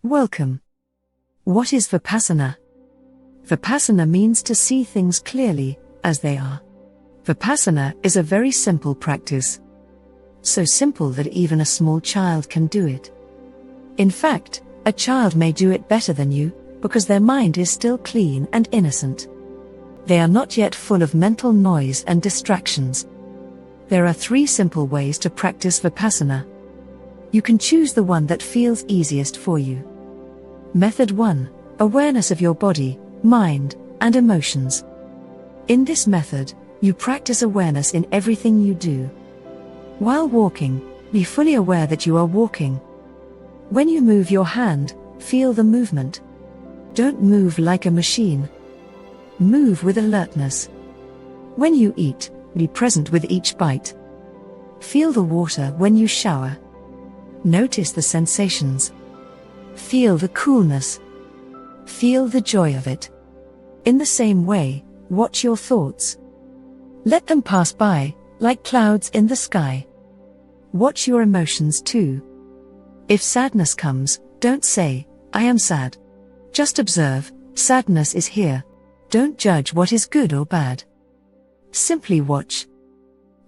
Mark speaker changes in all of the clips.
Speaker 1: Welcome. What is Vipassana? Vipassana means to see things clearly, as they are. Vipassana is a very simple practice. So simple that even a small child can do it. In fact, a child may do it better than you, because their mind is still clean and innocent. They are not yet full of mental noise and distractions. There are 3 simple ways to practice Vipassana. You can choose the one that feels easiest for you. Method 1. Awareness of your body, mind, and emotions. In this method, you practice awareness in everything you do. While walking, be fully aware that you are walking. When you move your hand, feel the movement. Don't move like a machine. Move with alertness. When you eat, be present with each bite. Feel the water when you shower. Notice the sensations. Feel the coolness. Feel the joy of it. In the same way, watch your thoughts. Let them pass by, like clouds in the sky. Watch your emotions too. If sadness comes, don't say, "I am sad." Just observe, sadness is here. Don't judge what is good or bad. Simply watch.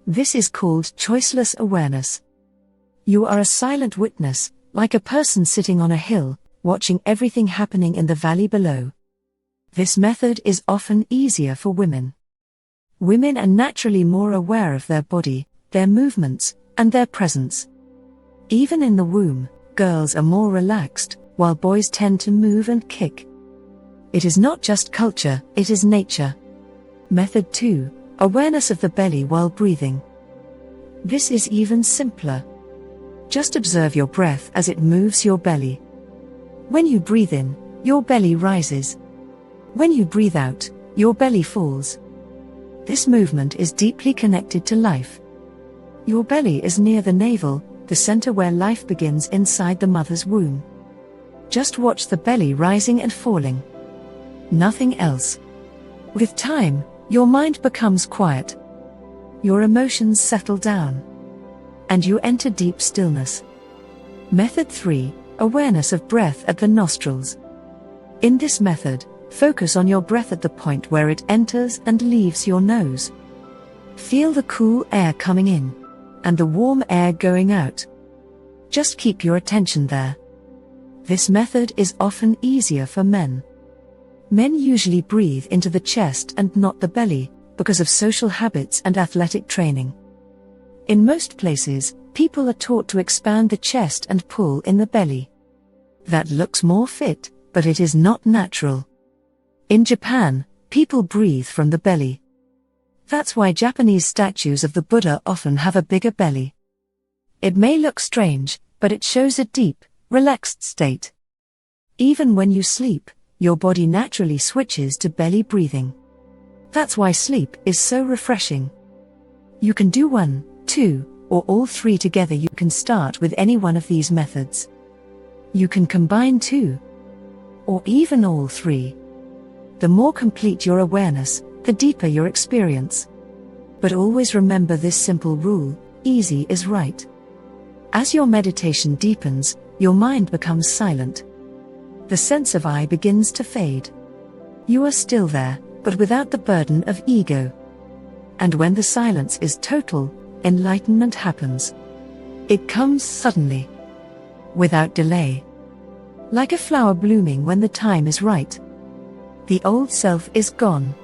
Speaker 1: This is called choiceless awareness. You are a silent witness, like a person sitting on a hill, watching everything happening in the valley below. This method is often easier for women. Women are naturally more aware of their body, their movements, and their presence. Even in the womb, girls are more relaxed, while boys tend to move and kick. It is not just culture, it is nature. Method 2. Awareness of the belly while breathing. This is even simpler. Just observe your breath as it moves your belly. When you breathe in, your belly rises. When you breathe out, your belly falls. This movement is deeply connected to life. Your belly is near the navel, the center where life begins inside the mother's womb. Just watch the belly rising and falling. Nothing else. With time, your mind becomes quiet. Your emotions settle down. And you enter deep stillness. Method 3. Awareness of breath at the nostrils. In this method, focus on your breath at the point where it enters and leaves your nose. Feel the cool air coming in, and the warm air going out. Just keep your attention there. This method is often easier for men. Men usually breathe into the chest and not the belly, because of social habits and athletic training. In most places, people are taught to expand the chest and pull in the belly. That looks more fit, but it is not natural. In Japan, people breathe from the belly. That's why Japanese statues of the Buddha often have a bigger belly. It may look strange, but it shows a deep, relaxed state. Even when you sleep, your body naturally switches to belly breathing. That's why sleep is so refreshing. You can do 1, 2, or all 3 together. You can start with any one of these methods. You can combine 2, or even all 3. The more complete your awareness, the deeper your experience. But always remember this simple rule: easy is right. As your meditation deepens, your mind becomes silent. The sense of I begins to fade. You are still there, but without the burden of ego. And when the silence is total, enlightenment happens. It comes suddenly, without delay. Like a flower blooming when the time is right. The old self is gone.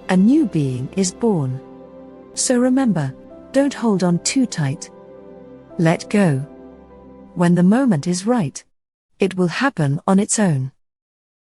Speaker 1: A new being is born. So remember, don't hold on too tight. Let go. When the moment is right, it will happen on its own.